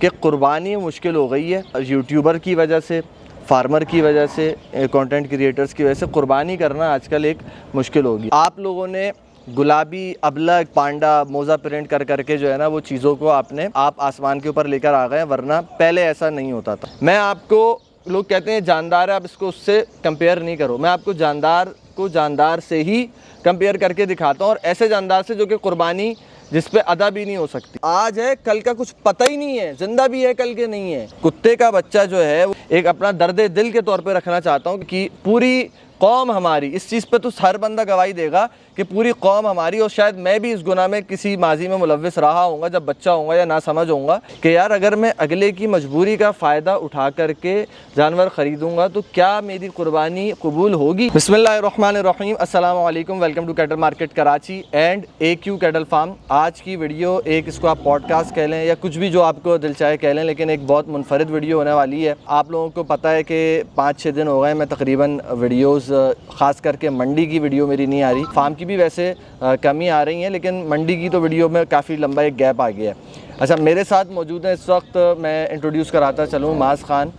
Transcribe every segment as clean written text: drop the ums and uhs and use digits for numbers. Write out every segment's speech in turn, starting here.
कि कुर्बानी मुश्किल हो गई है। यूट्यूबर की वजह से, फार्मर की वजह से, कंटेंट क्रिएटर्स की वजह से कुर्बानी करना आजकल एक मुश्किल होगी। आप लोगों ने गुलाबी, अबलग, पांडा, मोज़ा प्रिंट कर करके जो है ना वो चीज़ों को आप आसमान के ऊपर लेकर आ गए, वरना पहले ऐसा नहीं होता था। मैं आपको, लोग कहते हैं जानदार है, आप इसको उससे कंपेयर नहीं करो। मैं आपको जानदार को जानदार से ही कंपेयर करके दिखाता हूँ, और ऐसे जानदार से जो कि कुर्बानी जिस पे अदा भी नहीं हो सकती। आज है, कल का कुछ पता ही नहीं है, जिंदा भी है, कल के नहीं है। कुत्ते का बच्चा जो है एक अपना दर्द दिल के तौर पे रखना चाहता हूँ कि पूरी कौम हमारी, इस चीज़ पे तो हर बंदा गवाही देगा कि पूरी कौम हमारी, और शायद मैं भी इस गुनाह में किसी माजी में मुलव्विस रहा होऊंगा जब बच्चा होऊंगा या ना समझ होऊंगा कि यार अगर मैं अगले की मजबूरी का फ़ायदा उठा करके जानवर ख़रीदूंगा तो क्या मेरी कुर्बानी कबूल होगी। बिस्मिल्लाहिर्रहमानिर्रहीम, अस्सलामु अलैकुम, welcome to cattle market Karachi and AQ cattle farm. आज की वीडियो एक, इसको आप पॉडकास्ट कह लें या कुछ भी जो आपको दिल चाहे कह लें, लेकिन एक बहुत मुनफरिद वीडियो होने वाली है। आप लोगों को पता है कि 5-6 दिन हो गए मैं तकरीबन वीडियोज़, ख़ास करके मंडी की वीडियो मेरी नहीं आ रही। फार्म की भी वैसे कमी आ रही है, लेकिन मंडी की तो वीडियो में काफ़ी लंबा एक गैप आ गया है। अच्छा, मेरे साथ मौजूद है इस वक्त, मैं इंट्रोड्यूस कराता चलूँ, माज़ ख़ान।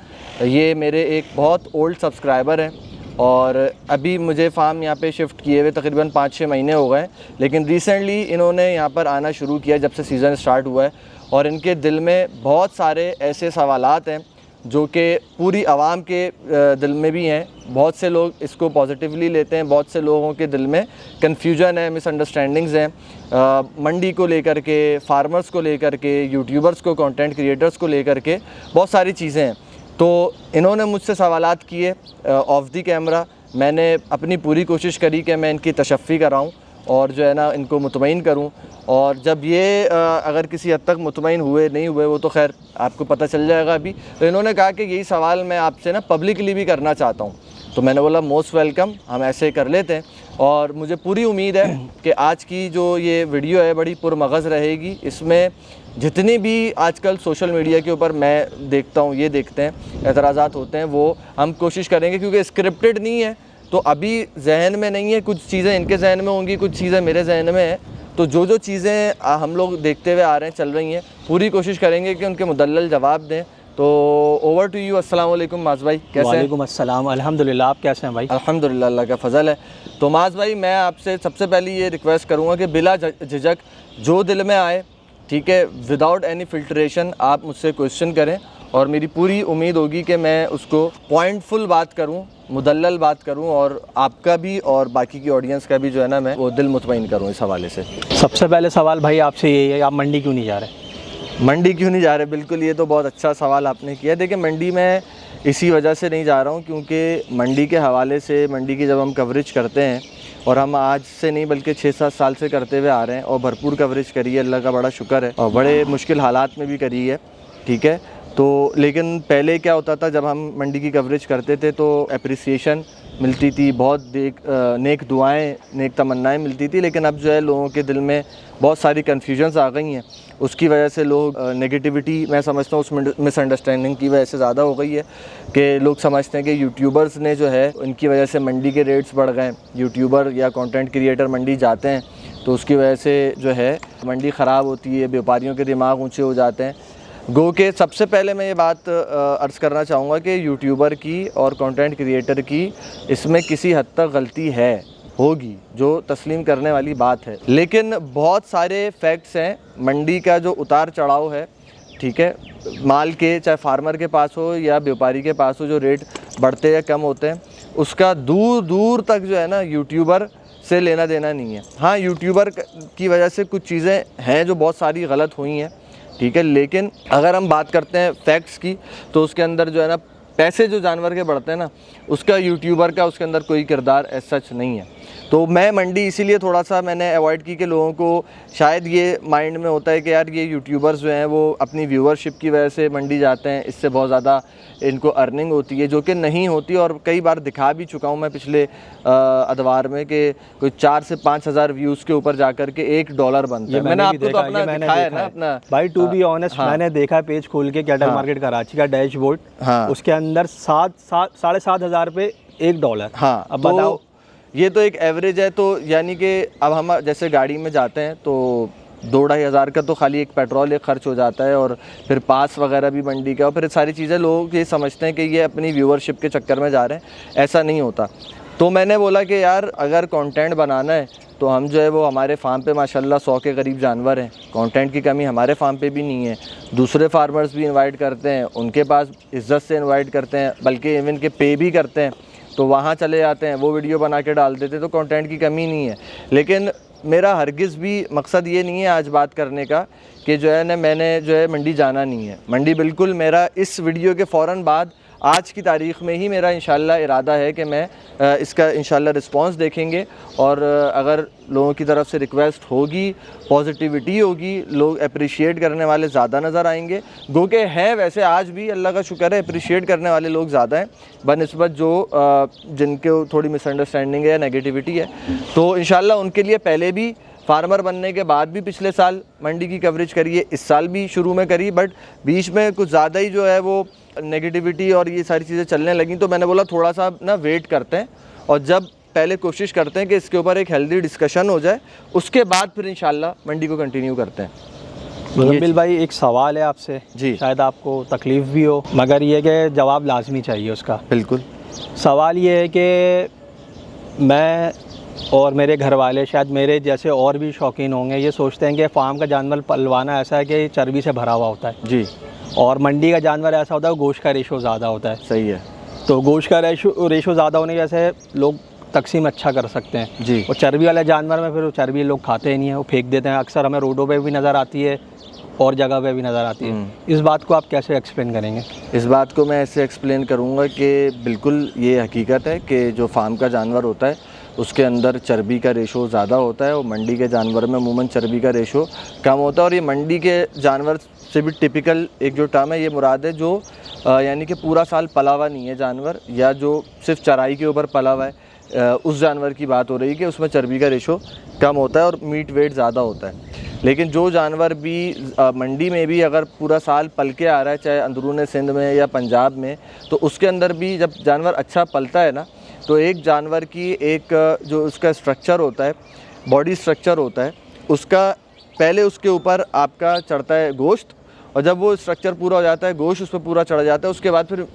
ये मेरे एक बहुत ओल्ड सब्सक्राइबर हैं और अभी मुझे फार्म यहाँ पे शिफ्ट किए हुए तकरीबन 5-6 महीने हो गए, लेकिन रिसेंटली इन्होंने यहाँ पर आना शुरू किया जब से सीज़न स्टार्ट हुआ है। और इनके दिल में बहुत सारे ऐसे सवालात हैं जो कि पूरी आवाम के दिल में भी हैं। बहुत से लोग इसको पॉजिटिवली लेते हैं, बहुत से लोगों के दिल में कन्फ्यूजन है, मिसअंडरस्टैंडिंग्स हैं मंडी को लेकर के, फार्मर्स को लेकर के, यूट्यूबर्स को, कंटेंट क्रिएटर्स को लेकर के, बहुत सारी चीज़ें हैं। तो इन्होंने मुझसे सवालात किए ऑफ द कैमरा। मैंने अपनी पूरी कोशिश करी कि मैं इनकी तशफ़ी कराऊँ और जो है ना इनको मुतमईन करूं। और जब ये अगर किसी हद तक मुतमईन हुए नहीं हुए वो तो खैर आपको पता चल जाएगा अभी। तो इन्होंने कहा कि यही सवाल मैं आपसे ना पब्लिकली भी करना चाहता हूं। तो मैंने बोला मोस्ट वेलकम, हम ऐसे कर लेते हैं। और मुझे पूरी उम्मीद है कि आज की जो ये वीडियो है बड़ी पुरमगज़ रहेगी। इसमें जितनी भी आजकल सोशल मीडिया के ऊपर मैं देखता हूँ, ये देखते हैं एतराज़ात होते हैं, वो हम कोशिश करेंगे, क्योंकि स्क्रिप्टेड नहीं है तो अभी जहन में नहीं है, कुछ चीज़ें इनके जहन में होंगी, कुछ चीज़ें मेरे जहन में हैं। तो जो चीज़ें हम लोग देखते हुए आ रहे हैं, चल रही हैं, पूरी कोशिश करेंगे कि उनके मुदल्लल जवाब दें। तो ओवर टू यू। अस्सलाम वालेकुम माज़ भाई, कैसे हैं? वालेकुम अस्सलाम, अल्हम्दुलिल्लाह, आप कैसे हैं भाई? अल्हम्दुलिल्लाह, अल्लाह का फ़ज़ल है। तो माज़ भाई, मैं आपसे सबसे पहले ये रिक्वेस्ट करूँगा कि बिला झिझक जो दिल में आए, ठीक है, विदाउट एनी फ़िल्ट्रेशन आप मुझसे क्वेश्चन करें, और मेरी पूरी उम्मीद होगी कि मैं उसको पॉइंटफुल बात करूं, मुदल्लल बात करूं, और आपका भी और बाकी की ऑडियंस का भी जो है ना मैं वो दिल मुतमईन करूं इस हवाले से। सबसे पहले सवाल भाई आपसे यही है, आप मंडी क्यों नहीं जा रहे? मंडी क्यों नहीं जा रहे? बिल्कुल, ये तो बहुत अच्छा सवाल आपने किया। देखिए, मंडी में इसी वजह से नहीं जा रहा हूँ क्योंकि मंडी के हवाले से, मंडी की जब हम कवरेज करते हैं, और हम आज से नहीं बल्कि 6-7 साल से करते हुए आ रहे हैं, और भरपूर कवरेज करी है, अल्लाह का बड़ा शुक्र है, और बड़े मुश्किल हालात में भी करी है, ठीक है। तो लेकिन पहले क्या होता था, जब हम मंडी की कवरेज करते थे तो एप्रिसिएशन मिलती थी, बहुत नेक दुआएं, नेक तमन्नाएं मिलती थी। लेकिन अब जो है लोगों के दिल में बहुत सारी कन्फ्यूजन्स आ गई हैं, उसकी वजह से लोग नेगेटिविटी, मैं समझता हूँ उस मिसअंडरस्टैंडिंग की वजह से ज़्यादा हो गई है कि लोग समझते हैं कि यूट्यूबर्स ने जो है उनकी वजह से मंडी के रेट्स बढ़ गए। यूट्यूबर या कंटेंट क्रिएटर मंडी जाते हैं तो उसकी वजह से जो है मंडी ख़राब होती है, व्यापारियों के दिमाग ऊँचे हो जाते हैं। गो के सबसे पहले मैं ये बात अर्ज़ करना चाहूँगा कि यूट्यूबर की और कंटेंट क्रिएटर की इसमें किसी हद तक गलती है, होगी, जो तस्लीम करने वाली बात है। लेकिन बहुत सारे फैक्ट्स हैं, मंडी का जो उतार चढ़ाव है, ठीक है, माल के, चाहे फार्मर के पास हो या व्यापारी के पास हो, जो रेट बढ़ते या कम होते हैं, उसका दूर दूर तक जो है ना यूट्यूबर से लेना देना नहीं है। हाँ, यूट्यूबर की वजह से कुछ चीज़ें हैं जो बहुत सारी गलत हुई हैं, ठीक है, लेकिन अगर हम बात करते हैं फैक्ट्स की तो उसके अंदर जो है ना पैसे जो जानवर के बढ़ते हैं ना, उसका यूट्यूबर का उसके अंदर कोई किरदार एज सच नहीं है। तो मैं मंडी इसीलिए थोड़ा सा मैंने अवॉइड की कि लोगों को शायद ये माइंड में होता है कि यार ये यूट्यूबर्स जो हैं वो अपनी व्यूअरशिप की वजह से मंडी जाते हैं, इससे बहुत ज़्यादा इनको अर्निंग होती है, जो कि नहीं होती। और कई बार दिखा भी चुका हूँ मैं पिछले अदवार में कि कोई 4 से 5 हज़ार व्यूज़ के ऊपर जाकर के $1 बनता है। मैंने आपको तो अपना दिखाया ना अपना भाई, टू बी ऑनेस्ट, मैंने देखा पेज खोल के कैटल मार्केट कराची का डैशबोर्ड, उसके अंदर 7-7.5 हज़ार पे $1। हाँ, अब बताओ, ये तो एक एवरेज है। तो यानी कि अब हम जैसे गाड़ी में जाते हैं तो 2-2.5 हज़ार का तो खाली एक पेट्रोल एक ख़र्च हो जाता है, और फिर पास वगैरह भी मंडी का, और फिर सारी चीज़ें लोग ये समझते हैं कि ये अपनी व्यूअरशिप के चक्कर में जा रहे हैं, ऐसा नहीं होता। तो मैंने बोला कि यार अगर कंटेंट बनाना है तो हम जो है वो हमारे फार्म पे माशाल्लाह 100 के करीब जानवर हैं, कंटेंट की कमी हमारे फार्म पे भी नहीं है। दूसरे फार्मर्स भी इनवाइट करते हैं, उनके पास इज़्ज़त से इनवाइट करते हैं, बल्कि इवन के पे भी करते हैं, तो वहाँ चले जाते हैं, वो वीडियो बना के डाल देते, तो कंटेंट की कमी नहीं है। लेकिन मेरा हरगिज़ भी मकसद ये नहीं है आज बात करने का कि जो है ना मैंने जो है मंडी जाना नहीं है। मंडी बिल्कुल मेरा इस वीडियो के फ़ौरन बाद आज की तारीख़ में ही मेरा इंशाल्लाह इरादा है कि मैं इसका इंशाल्लाह रिस्पांस देखेंगे, और अगर लोगों की तरफ से रिक्वेस्ट होगी, पॉजिटिविटी होगी, लोग अप्रिशिएट करने वाले ज़्यादा नज़र आएंगे। गो के हैं वैसे आज भी अल्लाह का शुक्र है अप्रिशिएट करने वाले लोग ज़्यादा हैं बनिस्बत जो जिनके थोड़ी मिसअंडरस्टैंडिंग है या नेगेटिविटी है। तो इंशाल्लाह उनके लिए पहले भी, फार्मर बनने के बाद भी पिछले साल मंडी की कवरेज करिए, इस साल भी शुरू में करी, बट बीच में कुछ ज़्यादा ही जो है वो नेगेटिविटी और ये सारी चीज़ें चलने लगी। तो मैंने बोला थोड़ा सा ना वेट करते हैं, और जब पहले कोशिश करते हैं कि इसके ऊपर एक हेल्दी डिस्कशन हो जाए, उसके बाद फिर इंशाल्लाह मंडी को कंटिन्यू करते हैं। मुज़म्मिल भाई एक सवाल है आपसे जी, शायद आपको तकलीफ़ भी हो, मगर ये कि जवाब लाजमी चाहिए उसका। बिल्कुल। सवाल ये है कि मैं और मेरे घर वाले, शायद मेरे जैसे और भी शौकीन होंगे, ये सोचते हैं कि फ़ार्म का जानवर पलवाना ऐसा है कि चर्बी से भरा हुआ होता है जी, और मंडी का जानवर ऐसा होता है गोश्त का रेशो ज़्यादा होता है। सही है। तो गोश्त का रेशो ज़्यादा होने की वजह से लोग तकसीम अच्छा कर सकते हैं जी, और चर्बी वाले जानवर में फिर वो चर्बी लोग खाते ही नहीं है, वो फेंक देते हैं। अक्सर हमें रोडों पे भी नज़र आती है और जगह पे भी नज़र आती है। इस बात को आप कैसे एक्सप्लेन करेंगे? इस बात को मैं ऐसे एक्सप्लेन करूँगा कि बिल्कुल ये हकीकत है कि जो फार्म का जानवर होता है उसके अंदर चर्बी का रेशो ज़्यादा होता है, और मंडी के जानवर में अमूमन चर्बी का रेशो कम होता है। और ये मंडी के जानवर से भी टिपिकल एक जो टर्म है ये मुराद है जो यानी कि पूरा साल पला हुआ नहीं है जानवर, या जो सिर्फ चराई के ऊपर पला हुआ है, उस जानवर की बात हो रही है कि उसमें चर्बी का रेशो कम होता है और मीट वेट ज़्यादा होता है। लेकिन जो जानवर भी मंडी में भी अगर पूरा साल पल के आ रहा है, चाहे अंदरून सिंध में या पंजाब में, तो उसके अंदर भी जब जानवर अच्छा पलता है ना, तो एक जानवर की एक जो उसका स्ट्रक्चर होता है, बॉडी स्ट्रक्चर होता है, उसका पहले उसके ऊपर आपका चढ़ता है गोश्त, और जब वो स्ट्रक्चर पूरा हो जाता है, गोश्त उस पर पूरा चढ़ जाता है, उसके बाद फिर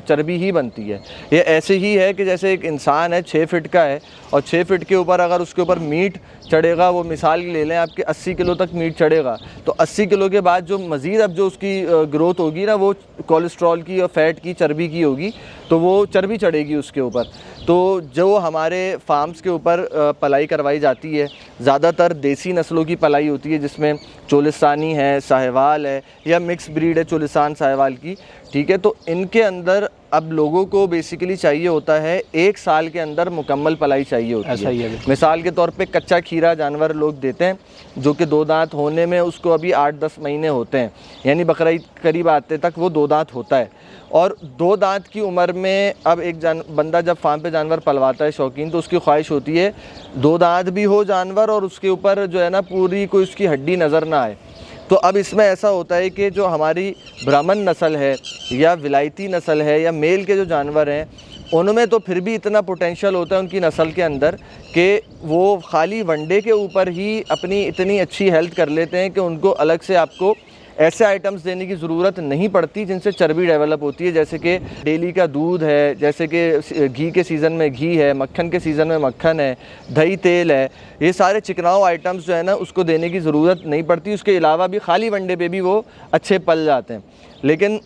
चर्बी ही बनती है। ये ऐसे ही है कि जैसे एक इंसान है 6 फीट का है, और 6 फीट के ऊपर अगर उसके ऊपर मीट चढ़ेगा, वो मिसाल ले लें आपके 80 किलो तक मीट चढ़ेगा, तो 80 किलो के बाद जो मज़ीद अब जो उसकी ग्रोथ होगी ना, वो कोलेस्ट्रॉल की और फैट की, चर्बी की होगी, तो वो चर्बी चढ़ेगी उसके ऊपर। तो जो हमारे फार्म्स के ऊपर पलाई करवाई जाती है, ज़्यादातर देसी नस्लों की पलाई होती है, जिसमें चोलिस्तानी है, साहिवाल है, या मिक्स ब्रीड है चोलिस्तान साहिवाल की, ठीक है। तो इनके अंदर अब लोगों को बेसिकली चाहिए होता है 1 साल के अंदर मुकम्मल पलाई चाहिए होती है। मिसाल के तौर पे कच्चा खीरा जानवर लोग देते हैं, जो कि 2 दांत होने में उसको अभी 8-10 महीने होते हैं, यानी बकरा ईद करीब आते तक वो 2 दांत होता है। और 2 दांत की उम्र में अब एक बंदा जब फार्म पे जानवर पलवाता है शौकीन, तो उसकी ख्वाहिश होती है 2 दांत भी हो जानवर और उसके ऊपर जो है ना पूरी कोई उसकी हड्डी नज़र ना आए। तो अब इसमें ऐसा होता है कि जो हमारी ब्राह्मण नस्ल है या विलायती नस्ल है या मेल के जो जानवर हैं, उनमें तो फिर भी इतना पोटेंशियल होता है उनकी नस्ल के अंदर कि वो खाली वनडे के ऊपर ही अपनी इतनी अच्छी हेल्थ कर लेते हैं कि उनको अलग से आपको ऐसे आइटम्स देने की ज़रूरत नहीं पड़ती जिनसे चर्बी डेवलप होती है, जैसे कि डेली का दूध है, जैसे कि घी के सीज़न में घी है, मक्खन के सीज़न में मक्खन है, दही तेल है, ये सारे चिकनाऊ आइटम्स जो है ना उसको देने की ज़रूरत नहीं पड़ती। उसके अलावा भी खाली वनडे पे भी वो अच्छे पल जाते हैं। लेकिन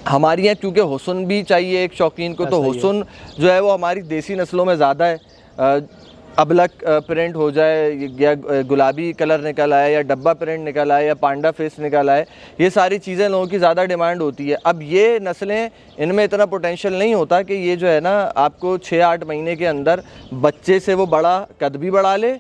हमारे यहाँ क्योंकि हुस्न भी चाहिए एक शौकीन को, तो हुस्न जो है वो हमारी देसी नस्लों में ज़्यादा है। अबलक प्रिंट हो जाए, या गुलाबी कलर निकल आए, या डब्बा प्रिंट निकल आए, या पांडा फेस निकल आए, ये सारी चीज़ें लोगों की ज़्यादा डिमांड होती है। अब ये नस्लें, इनमें इतना पोटेंशियल नहीं होता कि ये जो है ना आपको 6-8 महीने के अंदर बच्चे से वो बड़ा कद भी बढ़ा ले,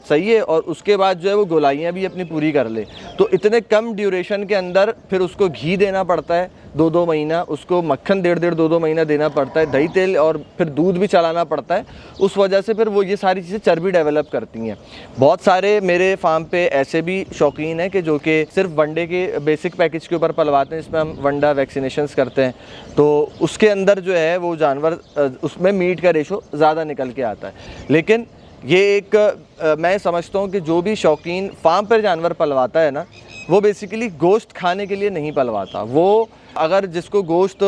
सही है, और उसके बाद जो है वो गोलाइयाँ भी अपनी पूरी कर ले। तो इतने कम ड्यूरेशन के अंदर फिर उसको घी देना पड़ता है 2-2 महीना, उसको मक्खन 1.5-1.5 2-2 महीना देना पड़ता है, दही तेल और फिर दूध भी चलाना पड़ता है। उस वजह से फिर वो ये सारी चीज़ें चर्बी डेवलप करती हैं। बहुत सारे मेरे फार्म पे ऐसे भी शौकीन हैं कि जो कि सिर्फ वनडे के बेसिक पैकेज के ऊपर पलवाते हैं, जिसमें हम वनडा वैक्सीनेशंस करते हैं, तो उसके अंदर जो है वो जानवर उसमें मीट का रेशो ज़्यादा निकल के आता है। लेकिन ये एक मैं समझता हूँ कि जो भी शौकीन फार्म पर जानवर पलवाता है ना, वो बेसिकली गोश्त खाने के लिए नहीं पलवाता। वो अगर जिसको गोश्त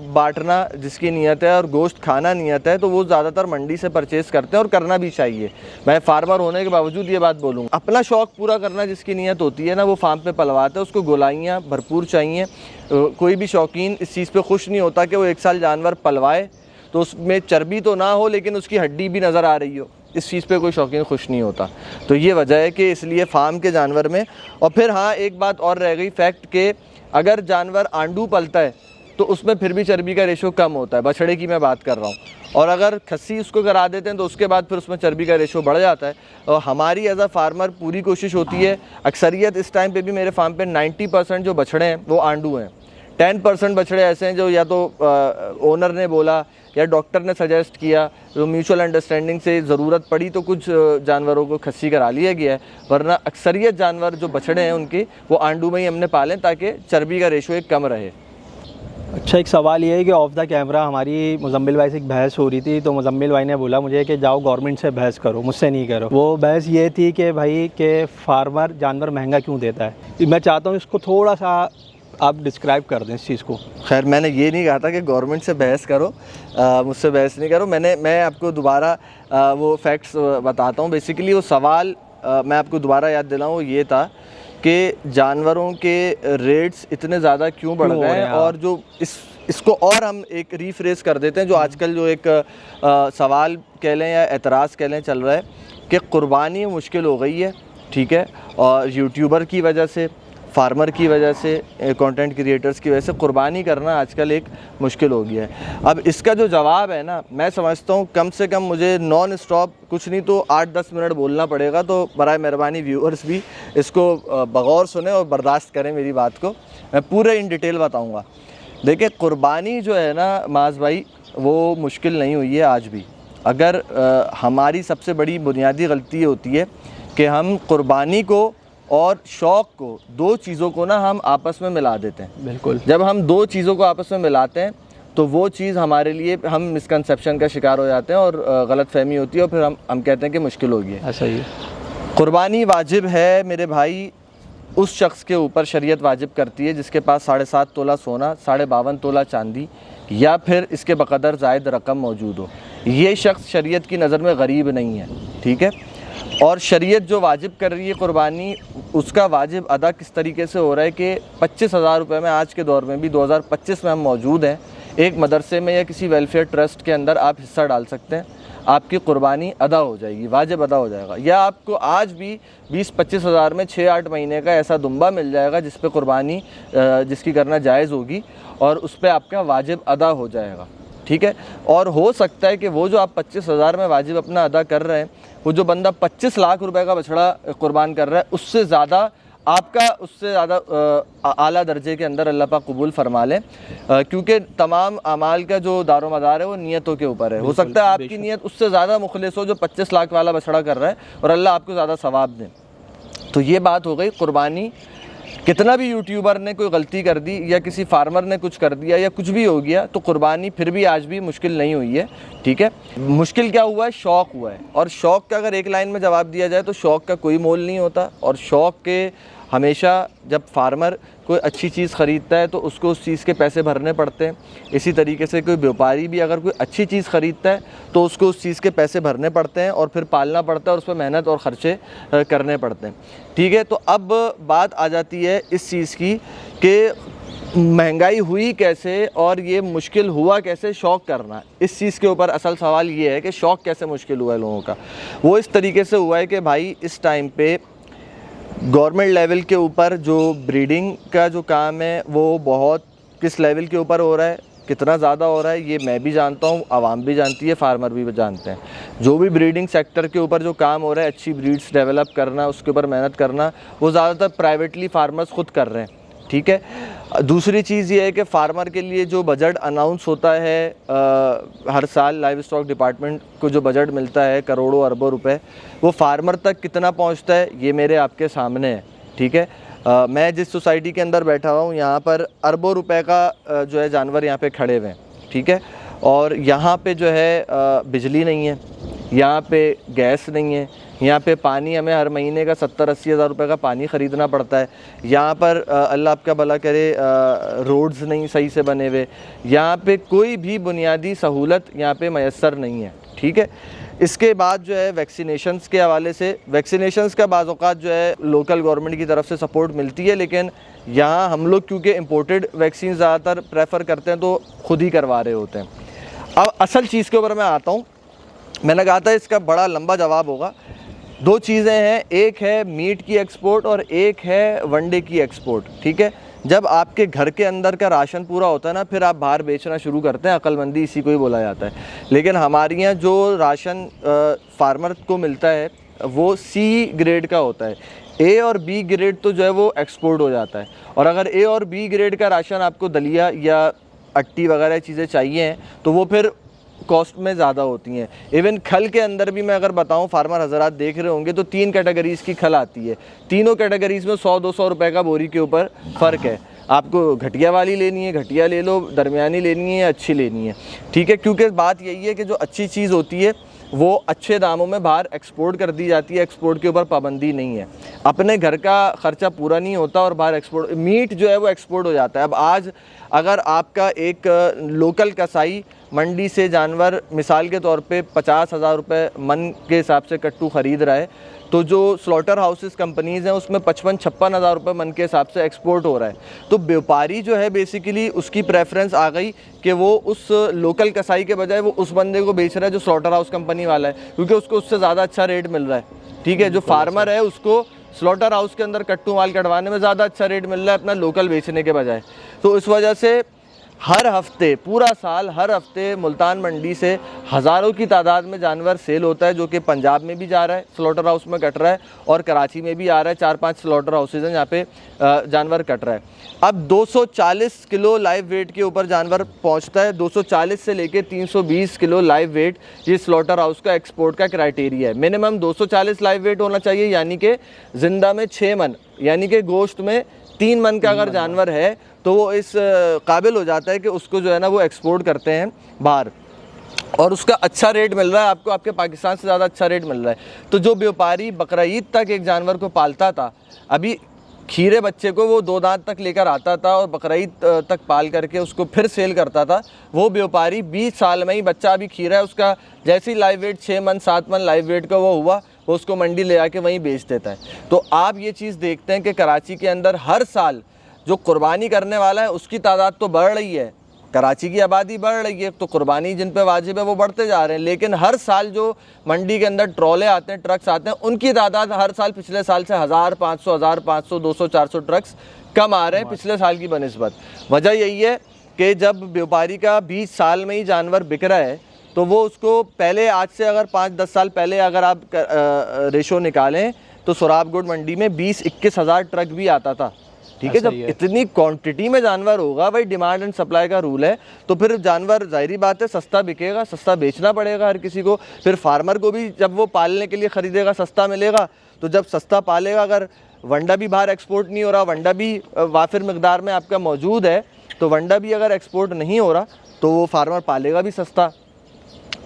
बांटना जिसकी नीयत है और गोश्त खाना नीयत है, तो वो ज़्यादातर मंडी से परचेज़ करते हैं और करना भी चाहिए। मैं फार्मर होने के बावजूद ये बात बोलूँगा, अपना शौक़ पूरा करना जिसकी नीयत होती है ना, वो फार्म पे पलवाता है। उसको गोलाइयाँ भरपूर चाहिए। कोई भी शौकीन इस चीज़ पे खुश नहीं होता कि वो 1 साल जानवर पलवाए तो उसमें चर्बी तो ना हो लेकिन उसकी हड्डी भी नज़र आ रही हो। इस चीज़ पे कोई शौकीन खुश नहीं होता। तो ये वजह है कि इसलिए फार्म के जानवर में। और फिर हाँ, एक बात और रह गई फैक्ट के अगर जानवर आंडू पलता है तो उसमें फिर भी चर्बी का रेशो कम होता है, बछड़े की मैं बात कर रहा हूँ। और अगर खस्सी उसको करा देते हैं तो उसके बाद फिर उसमें चर्बी का रेशो बढ़ जाता है। और हमारी एज अ फार्मर पूरी कोशिश होती है, अक्सरियत इस टाइम पे भी मेरे फार्म पे 90% जो बछड़े हैं वो आंडू हैं। 10% बछड़े ऐसे हैं जो या तो ओनर ने बोला या डॉक्टर ने सजेस्ट किया, तो म्यूचुअल अंडरस्टैंडिंग से ज़रूरत पड़ी तो कुछ जानवरों को खस्सी करा लिया गया है, वरना अक्सरियत जानवर जो बछड़े हैं उनके वो आंडू में ही हमने पालें ताकि चर्बी का रेशो एक कम रहे। अच्छा, एक सवाल ये है कि ऑफ द कैमरा हमारी मुजम्मिल भाई से एक बहस हो रही थी, तो मुजम्मिल भाई ने बोला मुझे कि जाओ गवर्नमेंट से बहस करो, मुझसे नहीं करो। वो बहस ये थी कि भाई के फार्मर जानवर महंगा क्यों देता है। मैं चाहता हूँ इसको थोड़ा सा आप डिस्क्राइब कर दें इस चीज़ को। खैर, मैंने ये नहीं कहा था कि गवर्नमेंट से बहस करो, मुझसे बहस नहीं करो। मैं आपको दोबारा वो फैक्ट्स बताता हूँ। बेसिकली वो सवाल मैं आपको दोबारा याद दिलाऊँ, वो ये था कि जानवरों के रेट्स इतने ज़्यादा क्यों बढ़ गए हैं। और जो इसको और हम एक रीफ्रेस कर देते हैं, जो आजकल जो एक सवाल कह लें या एतराज़ कह लें चल रहा है कि कुर्बानी मुश्किल हो गई है, ठीक है, और यूट्यूबर की वजह से, फार्मर की वजह से, कंटेंट क्रिएटर्स की वजह से कुर्बानी करना आजकल एक मुश्किल हो गया है। अब इसका जो जवाब है ना, मैं समझता हूँ कम से कम मुझे नॉन स्टॉप कुछ नहीं तो 8-10 मिनट बोलना पड़ेगा। तो बराए मेहरबानी व्यूअर्स भी इसको बगौर सुने और बर्दाश्त करें मेरी बात को। मैं पूरे इन डिटेल बताऊँगा। देखिए, कुर्बानी जो है ना माज भाई, वो मुश्किल नहीं हुई है आज भी। अगर हमारी सबसे बड़ी बुनियादी गलती होती है कि हम कुर्बानी को और शौक़ को, 2 चीज़ों को ना हम आपस में मिला देते हैं। बिल्कुल, जब हम 2 चीज़ों को आपस में मिलाते हैं तो वो चीज़ हमारे लिए, हम मिसकंसेप्शन का शिकार हो जाते हैं और गलतफहमी होती है और फिर हम कहते हैं कि मुश्किल हो गई है। ऐसा ही है। कुर्बानी वाजिब है मेरे भाई उस शख्स के ऊपर, शरीयत वाजिब करती है जिसके पास 7.5 तोला सोना, 52.5 तोला चांदी या फिर इसके बकदर ज़ायद रकम मौजूद हो। ये शख्स शरीयत की नज़र में गरीब नहीं है, ठीक है। और शरीयत जो वाजिब कर रही है कुर्बानी, उसका वाजिब अदा किस तरीके से हो रहा है कि 25,000 रुपये में, आज के दौर में भी 2025 में हम मौजूद हैं, एक मदरसे में या किसी वेलफेयर ट्रस्ट के अंदर आप हिस्सा डाल सकते हैं, आपकी कुर्बानी अदा हो जाएगी, वाजिब अदा हो जाएगा। या आपको आज भी 20-25 हज़ार में 6-8 महीने का ऐसा दुम्बा मिल जाएगा जिस पे कुर्बानी जिसकी करना जायज़ होगी और उस पर आपका वाजिब अदा हो जाएगा, ठीक है। और हो सकता है कि वो जो आप 25,000 में वाजिब अपना अदा कर रहे हैं, वो जो बंदा 25 लाख रुपए का बछड़ा कुर्बान कर रहा है, उससे ज़्यादा आपका, उससे ज़्यादा आला दर्जे के अंदर अल्लाह पाक कबूल फरमा लें, क्योंकि तमाम अमाल का जो दारोमदार है वो नीयतों के ऊपर है। हो सकता है आपकी नीयत उससे ज़्यादा मुखलिस हो जो 25 लाख वाला बछड़ा कर रहा है और अल्लाह आपको ज़्यादा सवाब दें। तो ये बात हो गई कुर्बानी। कितना भी यूट्यूबर ने कोई गलती कर दी या किसी फार्मर ने कुछ कर दिया या कुछ भी हो गया, तो कुर्बानी फिर भी आज भी मुश्किल नहीं हुई है, ठीक है। मुश्किल क्या हुआ है? शौक़ हुआ है। और शौक़ का अगर एक लाइन में जवाब दिया जाए तो शौक़ का कोई मोल नहीं होता। और शौक़ के हमेशा जब फार्मर कोई अच्छी चीज़ ख़रीदता है तो उसको उस चीज़ के पैसे भरने पड़ते हैं। इसी तरीके से कोई व्यापारी भी अगर कोई अच्छी चीज़ ख़रीदता है तो उसको उस चीज़ के पैसे भरने पड़ते हैं और फिर पालना पड़ता है और उस पर मेहनत और ख़र्चे करने पड़ते हैं, ठीक है। तो अब बात आ जाती है इस चीज़ की कि महंगाई हुई कैसे और ये मुश्किल हुआ कैसे शौक़ करना। इस चीज़ के ऊपर असल सवाल ये है कि शौक़ कैसे मुश्किल हुआ है लोगों का। वो इस तरीके से हुआ है कि भाई इस टाइम पे गवर्नमेंट लेवल के ऊपर जो ब्रीडिंग का जो काम है वो बहुत किस लेवल के ऊपर हो रहा है, कितना ज़्यादा हो रहा है, ये मैं भी जानता हूँ, आवाम भी जानती है, फार्मर भी जानते हैं। जो भी ब्रीडिंग सेक्टर के ऊपर जो काम हो रहा है, अच्छी ब्रीड्स डेवलप करना, उसके ऊपर मेहनत करना, वो ज़्यादातर प्राइवेटली फार्मर्स खुद कर रहे हैं, ठीक है। दूसरी चीज़ ये है कि फार्मर के लिए जो बजट अनाउंस होता है हर साल, लाइव स्टॉक डिपार्टमेंट को जो बजट मिलता है करोड़ों अरबों रुपए, वो फार्मर तक कितना पहुंचता है ये मेरे आपके सामने है, ठीक है। मैं जिस सोसाइटी के अंदर बैठा हुआ हूँ यहाँ पर अरबों रुपए का जो है जानवर यहाँ पे खड़े हुए हैं, ठीक है। और यहाँ पे जो है बिजली नहीं है, यहाँ पे गैस नहीं है, यहाँ पे पानी हमें हर महीने का 70-80 हज़ार रुपये का पानी ख़रीदना पड़ता है। यहाँ पर अल्लाह आपका भला करे रोड्स नहीं सही से बने हुए, यहाँ पे कोई भी बुनियादी सहूलत यहाँ पे मैसर नहीं है। ठीक है, इसके बाद जो है वैक्सीनेशंस के हवाले से, वैक्सीनेशंस का बाज़ औक़ात जो है लोकल गवर्नमेंट की तरफ से सपोर्ट मिलती है, लेकिन यहाँ हम लोग क्योंकि इम्पोर्टेड वैक्सीन ज़्यादातर प्रेफर करते हैं तो ख़ुद ही करवा रहे होते हैं। अब असल चीज़ के ऊपर मैं आता हूँ। मैंने कहा था इसका बड़ा लंबा जवाब होगा। दो चीज़ें हैं, एक है मीट की एक्सपोर्ट और एक है वनडे की एक्सपोर्ट। ठीक है, जब आपके घर के अंदर का राशन पूरा होता है ना, फिर आप बाहर बेचना शुरू करते हैं, अक्लमंदी इसी को ही बोला जाता है। लेकिन हमारे यहाँ जो राशन फार्मर को मिलता है वो सी ग्रेड का होता है। ए और बी ग्रेड तो जो है वो एक्सपोर्ट हो जाता है, और अगर ए और बी ग्रेड का राशन आपको दलिया या अट्टी वगैरह चीज़ें चाहिए हैं तो वो फिर कॉस्ट में ज़्यादा होती हैं। इवन खल के अंदर भी मैं अगर बताऊं, फार्मर हजरात देख रहे होंगे तो 3 कैटेगरीज़ की खल आती है। तीनों कैटेगरीज़ में 100-200 रुपए का बोरी के ऊपर फ़र्क है। आपको घटिया वाली लेनी है घटिया ले लो, दरमियानी लेनी है अच्छी लेनी है। ठीक है, क्योंकि बात यही है कि जो अच्छी चीज़ होती है वो अच्छे दामों में बाहर एक्सपोर्ट कर दी जाती है, एक्सपोर्ट के ऊपर पाबंदी नहीं है। अपने घर का ख़र्चा पूरा नहीं होता और बाहर एक्सपोर्ट, मीट जो है वो एक्सपोर्ट हो जाता है। अब आज अगर आपका एक लोकल कसाई मंडी से जानवर मिसाल के तौर पे 50,000 रुपये मन के हिसाब से कट्टू ख़रीद रहा है, तो जो स्लॉटर हाउसेस कंपनीज़ हैं उसमें 55-56 हज़ार रुपये मन के हिसाब से एक्सपोर्ट हो रहा है। तो व्यापारी जो है बेसिकली उसकी प्रेफरेंस आ गई कि वो उस लोकल कसाई के बजाय वो उस बंदे को बेच रहा है जो स्लॉटर हाउस कंपनी वाला है, क्योंकि उसको उससे ज़्यादा अच्छा रेट मिल रहा है। ठीक है, जो फार्मर है उसको स्लॉटर हाउस के अंदर कट्टू माल कटवाने में ज़्यादा अच्छा रेट मिल रहा है अपना लोकल बेचने के बजाय। तो इस वजह से हर हफ्ते, पूरा साल हर हफ्ते मुल्तान मंडी से हज़ारों की तादाद में जानवर सेल होता है, जो कि पंजाब में भी जा रहा है, स्लॉटर हाउस में कट रहा है, और कराची में भी आ रहा है। 4-5 स्लॉटर हाउसेज हैं जहाँ पे जानवर कट रहा है। अब 240 किलो लाइव वेट के ऊपर जानवर पहुँचता है। 240 से लेके 320 किलो लाइव वेट ये स्लॉटर हाउस का एक्सपोर्ट का क्राइटेरिया है। मिनिमम 240 लाइव वेट होना चाहिए, यानी कि ज़िंदा में 6 मन, यानी कि गोश्त में 3 मन का अगर जानवर है तो वो इस काबिल हो जाता है कि उसको जो है ना वो एक्सपोर्ट करते हैं बाहर, और उसका अच्छा रेट मिल रहा है आपको, आपके पाकिस्तान से ज़्यादा अच्छा रेट मिल रहा है। तो जो व्यापारी बकरा ईद तक एक जानवर को पालता था, अभी खीरे बच्चे को वो 2 दांत तक लेकर आता था और बकरा ईद तक पाल करके उसको फिर सेल करता था, वो व्यापारी 20 साल में ही बच्चा अभी खीरा है उसका जैसे ही लाइव वेट 6 मन 7 मन लाइव वेट का वो हुआ, वो उसको मंडी ले आके वहीं बेच देता है। तो आप ये चीज़ देखते हैं कि कराची के अंदर हर साल जो कुर्बानी करने वाला है उसकी तादाद तो बढ़ रही है, कराची की आबादी बढ़ रही है, तो कुर्बानी जिन पे वाजिब है वो बढ़ते जा रहे हैं। लेकिन हर साल जो मंडी के अंदर ट्रॉले आते हैं, ट्रक्स आते हैं, उनकी तादाद हर साल पिछले साल से 1500, 1500, 200, 400 ट्रक्स कम आ रहे हैं पिछले साल की बनिस्बत। वजह यही है कि जब व्यापारी का 20 साल में ही जानवर बिक रहा है तो वो उसको पहले, आज से अगर 5-10 साल पहले अगर आप रेशो निकालें तो सोराबगुड़ मंडी में 20-21 हज़ार ट्रक भी आता था। ठीक है, जब इतनी क्वांटिटी में जानवर होगा, भाई डिमांड एंड सप्लाई का रूल है, तो फिर जानवर जाहिर बात है सस्ता बिकेगा, सस्ता बेचना पड़ेगा हर किसी को। फिर फार्मर को भी जब वो पालने के लिए ख़रीदेगा सस्ता मिलेगा, तो जब सस्ता पालेगा, अगर वंडा भी बाहर एक्सपोर्ट नहीं हो रहा, वंडा भी वाफिर मकदार में आपका मौजूद है, तो वंडा भी अगर एक्सपोर्ट नहीं हो रहा तो वो फार्मर पालेगा भी सस्ता।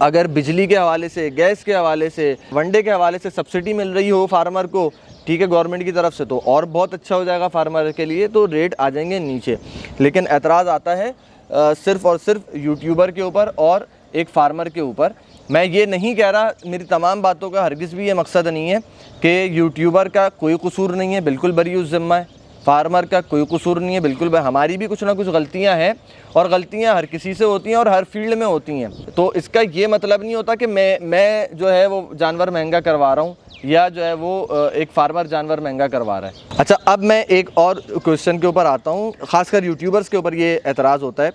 अगर बिजली के हवाले से, गैस के हवाले से, वनडे के हवाले से सब्सिडी मिल रही हो फार्मर को, ठीक है, गवर्नमेंट की तरफ से, तो और बहुत अच्छा हो जाएगा फार्मर के लिए, तो रेट आ जाएंगे नीचे। लेकिन एतराज़ आता है सिर्फ़ और सिर्फ यूट्यूबर के ऊपर और एक फार्मर के ऊपर। मैं ये नहीं कह रहा, मेरी तमाम बातों का हरगिज़ भी ये मकसद नहीं है कि यूट्यूबर का कोई कसूर नहीं है, बिल्कुल बरी उस ज़िम्मा है। फार्मर का कोई कसूर नहीं है, बिल्कुल हमारी भी कुछ ना कुछ गलतियां हैं, और गलतियां हर किसी से होती हैं और हर फील्ड में होती हैं। तो इसका ये मतलब नहीं होता कि मैं जो है वो जानवर महंगा करवा रहा हूँ, या जो है वो एक फार्मर जानवर महंगा करवा रहा है। अच्छा, अब मैं एक और क्वेश्चन के ऊपर आता हूँ। ख़ासकर यूट्यूबर्स के ऊपर ये एतराज़ होता है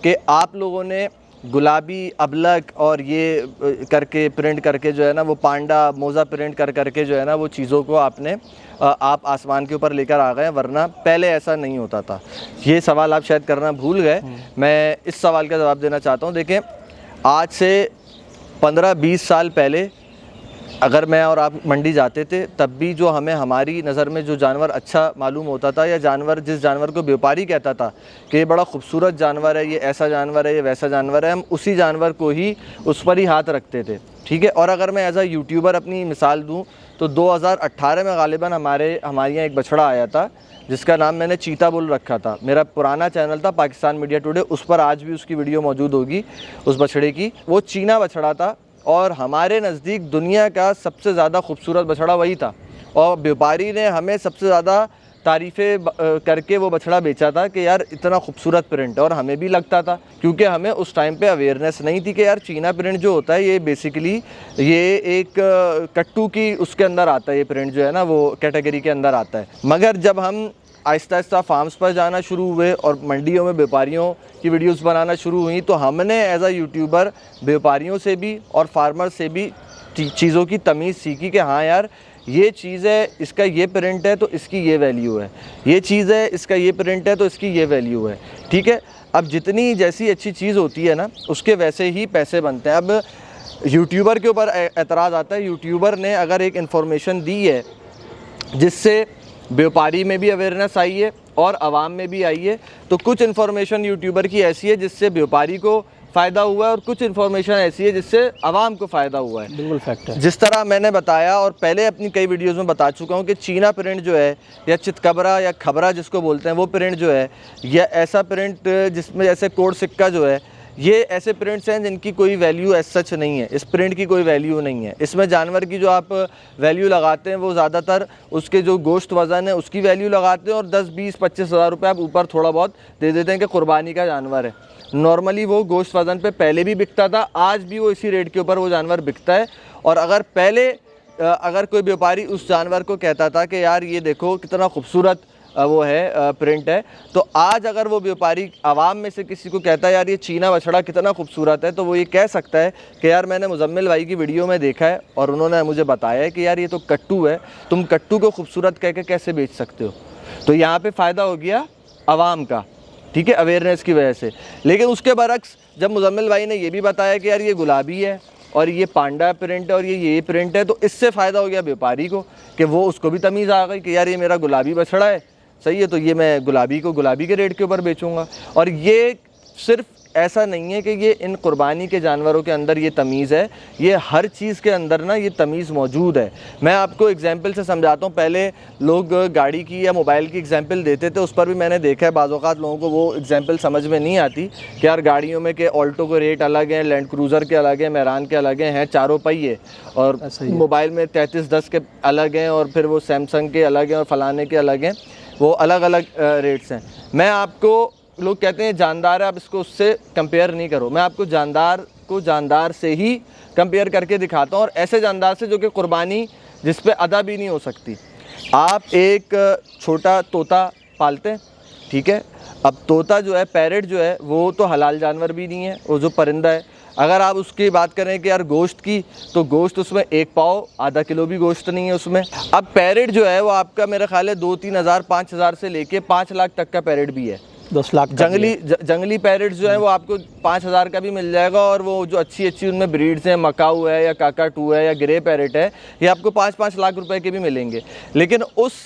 कि आप लोगों ने गुलाबी अबलक और ये करके प्रिंट करके जो है ना वो पांडा मोज़ा प्रिंट करके जो है ना वो चीज़ों को आपने आप आसमान के ऊपर लेकर आ गए, वरना पहले ऐसा नहीं होता था। ये सवाल आप शायद करना भूल गए, मैं इस सवाल का जवाब देना चाहता हूँ। देखें, आज से 15-20 साल पहले अगर मैं और आप मंडी जाते थे, तब भी जो हमें हमारी नज़र में जो जानवर अच्छा मालूम होता था, या जानवर जिस जानवर को व्यापारी कहता था कि ये बड़ा खूबसूरत जानवर है, ये ऐसा जानवर है, ये वैसा जानवर है, हम उसी जानवर को ही उस पर ही हाथ रखते थे। ठीक है। और अगर मैं एज अ यूट्यूबर अपनी मिसाल दूं तो 2018 में गालिबन हमारे यहाँ एक बछड़ा आया था जिसका नाम मैंने चीता बुल रखा था। मेरा पुराना चैनल था पाकिस्तान मीडिया टुडे, उस पर आज भी उसकी वीडियो मौजूद होगी उस बछड़े की। वो चीना बछड़ा था और हमारे नज़दीक दुनिया का सबसे ज़्यादा खूबसूरत बछड़ा वही था और व्यापारी ने हमें सबसे ज़्यादा तारीफ़ें करके वो बछड़ा बेचा था कि यार इतना खूबसूरत प्रिंट है। और हमें भी लगता था क्योंकि हमें उस टाइम पे अवेयरनेस नहीं थी कि यार चीना प्रिंट जो होता है ये बेसिकली ये एक कट्टू की उसके अंदर आता है, ये प्रिंट जो है ना वो कैटेगरी के अंदर आता है। मगर जब हम आहिस्ता आहिस्ता फार्म्स पर जाना शुरू हुए और मंडियों में व्यापारियों की वीडियोस बनाना शुरू हुई तो हमने एज अ यूट्यूबर व्यापारियों से भी और फार्मर से भी चीज़ों की तमीज़ सीखी कि हाँ यार ये चीज़ है, इसका ये प्रिंट है तो इसकी ये वैल्यू है, ये चीज़ है इसका ये प्रिंट है तो इसकी ये वैल्यू है। ठीक है, अब जितनी जैसी अच्छी चीज़ होती है ना उसके वैसे ही पैसे बनते हैं। अब यूट्यूबर के ऊपर एतराज़ आता है, यूट्यूबर ने अगर एक इन्फॉर्मेशन दी है जिससे व्यापारी में भी अवेयरनेस आई है और आवाम में भी आई है, तो कुछ इन्फॉर्मेशन यूट्यूबर की ऐसी है जिससे व्यापारी को फ़ायदा हुआ है और कुछ इन्फॉर्मेशन ऐसी है जिससे आवाम को फ़ायदा हुआ है। बिल्कुल फैक्ट है। जिस तरह मैंने बताया और पहले अपनी कई वीडियोस में बता चुका हूँ कि चीना प्रिंट जो है या चितकबरा या खबरा जिसको बोलते हैं वो प्रिंट जो है या ऐसा प्रिंट जिसमें जैसे कोड सिक्का जो है, ये ऐसे प्रिंट्स हैं जिनकी कोई वैल्यू एज सच नहीं है। इस प्रिंट की कोई वैल्यू नहीं है। इसमें जानवर की जो आप वैल्यू लगाते हैं वो ज़्यादातर उसके जो गोश्त वज़न है उसकी वैल्यू लगाते हैं और 10-20-25 हज़ार रुपये आप ऊपर थोड़ा बहुत दे देते हैं कि कुर्बानी का जानवर है। नॉर्मली वो गोश्त वज़न पे पहले भी बिकता था, आज भी वो इसी रेट के ऊपर वो जानवर बिकता है। और अगर पहले अगर कोई व्यापारी उस जानवर को कहता था कि यार ये देखो कितना खूबसूरत वो है प्रिंट है, तो आज अगर वो व्यापारी आवाम में से किसी को कहता है यार ये चीना बछड़ा कितना खूबसूरत है, तो वो ये कह सकता है कि यार मैंने मुजम्मिल भाई की वीडियो में देखा है और उन्होंने मुझे बताया है कि यार ये तो कट्टू है, तुम कट्टू को खूबसूरत कह के कैसे बेच सकते हो। तो यहाँ पे फ़ायदा हो गया आवाम का, ठीक है, अवेयरनेस की वजह से। लेकिन उसके बरक्स जब मुजम्मिल भाई ने ये भी बताया कि यार ये गुलाबी है और ये पांडा प्रिंट है और ये प्रिंट है, तो इससे फ़ायदा हो गया व्यापारी को कि वो उसको भी तमीज़ आ गई कि यार ये मेरा गुलाबी बछड़ा है, सही है, तो ये मैं गुलाबी को गुलाबी के रेट के ऊपर बेचूंगा। और ये सिर्फ ऐसा नहीं है कि ये इन कुर्बानी के जानवरों के अंदर ये तमीज़ है, ये हर चीज़ के अंदर ना ये तमीज़ मौजूद है। मैं आपको एग्जांपल से समझाता हूँ। पहले लोग गाड़ी की या मोबाइल की एग्जांपल देते थे, उस पर भी मैंने देखा है बाज़ औक़ात लोगों को वो एग्जांपल समझ में नहीं आती कि यार गाड़ियों में के ऑल्टो के रेट अलग हैं, लैंड क्रूज़र के अलग हैं, मेरान के अलग हैं चारों पहिए, और मोबाइल में 3310 के अलग हैं और फिर वो सैमसंग के अलग हैं और फ़लाने के अलग हैं, वो अलग अलग रेट्स हैं। मैं आपको, लोग कहते हैं जानदार है, आप इसको उससे कंपेयर नहीं करो, मैं आपको जानदार को जानदार से ही कंपेयर करके दिखाता हूँ, और ऐसे जानदार से जो कि कुर्बानी जिस पे अदा भी नहीं हो सकती। आप एक छोटा तोता पालते हैं, ठीक है, अब तोता जो है, पैरेट जो है, वो तो हलाल जानवर भी नहीं है, वो जो परिंदा है। अगर आप उसकी बात करें कि यार गोश्त की, तो गोश्त उसमें 1 पाव आधा किलो भी गोश्त नहीं है उसमें। अब पैरेट जो है वो आपका मेरा ख्याल है 2-3 हज़ार 5 हज़ार से लेके 5 लाख तक का पैरेट भी है। 10 लाख जंगली पैरेट्स जो है वो आपको 5 हज़ार का भी मिल जाएगा, और वो जो अच्छी अच्छी उनमें ब्रीड्स हैं, मकाऊ है या काकाटू है या ग्रे पैरेट है, ये आपको 5-5 लाख रुपए के भी मिलेंगे। लेकिन उस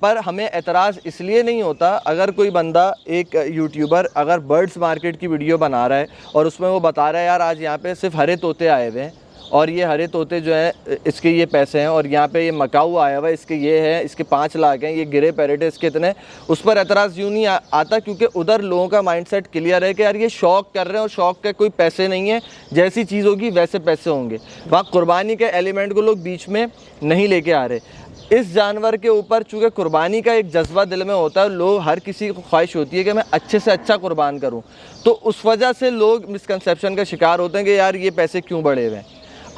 पर हमें एतराज़ इसलिए नहीं होता अगर कोई बंदा, एक यूट्यूबर अगर बर्ड्स मार्केट की वीडियो बना रहा है और उसमें वो बता रहा है यार आज यहाँ पे सिर्फ हरे तोते आए हुए हैं और ये हरे तोते जो हैं इसके ये पैसे हैं, और यहाँ पे ये मकाऊ आया हुआ है इसके ये है, इसके 5 लाख हैं, ये गिरे पैरेट है इसके इतने, उस पर एतराज़ यूँ नहीं आता क्योंकि उधर लोगों का माइंडसेट क्लियर है कि यार ये शौक़ कर रहे हैं और शौक़ के कोई पैसे नहीं है, जैसी चीज़ होगी वैसे पैसे होंगे। वहाँ कुर्बानी के एलिमेंट को लोग बीच में नहीं लेके आ रहे। इस जानवर के ऊपर चूँकि कुर्बानी का एक जज्बा दिल में होता है, लोग, हर किसी को ख्वाहिश होती है कि मैं अच्छे से अच्छा कुर्बान करूं, तो उस वजह से लोग मिसकंसेप्शन का शिकार होते हैं कि यार ये पैसे क्यों बढ़े हुए हैं।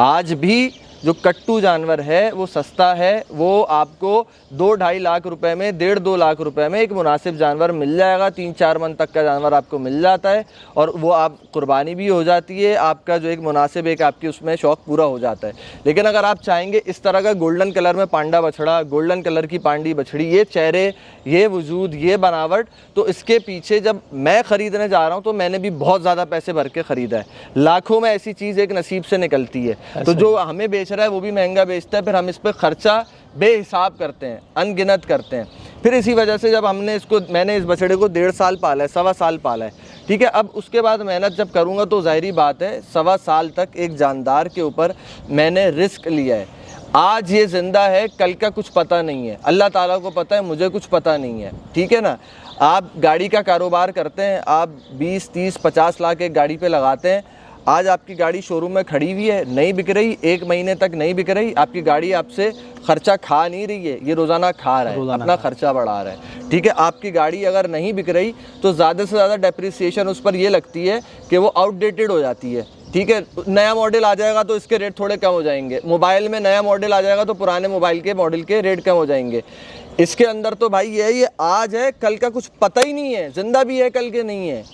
आज भी जो कट्टू जानवर है वो सस्ता है, वो आपको 2-2.5 लाख रुपए में, 1.5-2 लाख रुपए में एक मुनासिब जानवर मिल जाएगा, 3-4 मन तक का जानवर आपको मिल जाता है, और वो आप कुर्बानी भी हो जाती है, आपका जो एक मुनासिब एक आपकी उसमें शौक़ पूरा हो जाता है। लेकिन अगर आप चाहेंगे इस तरह का गोल्डन कलर में पांडा बछड़ा, गोल्डन कलर की पांडी बछड़ी, ये चेहरे, ये वजूद, ये बनावट, तो इसके पीछे जब मैं ख़रीदने जा रहा हूँ तो मैंने भी बहुत ज़्यादा पैसे भर के ख़रीदा है। लाखों में ऐसी चीज़ एक नसीब से निकलती है, तो जो हमें बेच रहा है वो भी महंगा बेचता है, फिर हम इस पर ख़र्चा बेहिसाब करते हैं, अनगिनत करते हैं। फिर इसी वजह से जब मैंने इस बछड़े को 1.5 साल पाला है, 1.25 साल पाला है, ठीक है। अब उसके बाद मेहनत जब करूँगा तो ज़ाहिरी बात है 1.25 साल तक एक जानदार के ऊपर मैंने रिस्क लिया है। आज ये ज़िंदा है, कल का कुछ पता नहीं है, अल्लाह ताला को पता है, मुझे कुछ पता नहीं है, ठीक है ना। आप गाड़ी का कारोबार करते हैं, आप 20, 30, 50 लाख एक गाड़ी पे लगाते हैं। आज आपकी गाड़ी शोरूम में खड़ी हुई है, नहीं बिक रही, 1 महीने तक नहीं बिक रही, आपकी गाड़ी आपसे खर्चा खा नहीं रही है, ये रोज़ाना खा रहा है, अपना खर्चा बढ़ा रहा है, ठीक है। आपकी गाड़ी अगर नहीं बिक रही तो ज़्यादा से ज़्यादा डेप्रिसिएशन उस पर ये लगती है कि वो आउटडेटेड हो जाती है, ठीक है। नया मॉडल आ जाएगा तो इसके रेट थोड़े कम हो जाएंगे, मोबाइल में नया मॉडल आ जाएगा तो पुराने मोबाइल के मॉडल के रेट कम हो जाएंगे। इसके अंदर तो भाई ये आज है, कल का कुछ पता ही नहीं है, ज़िंदा भी है, कल के नहीं है।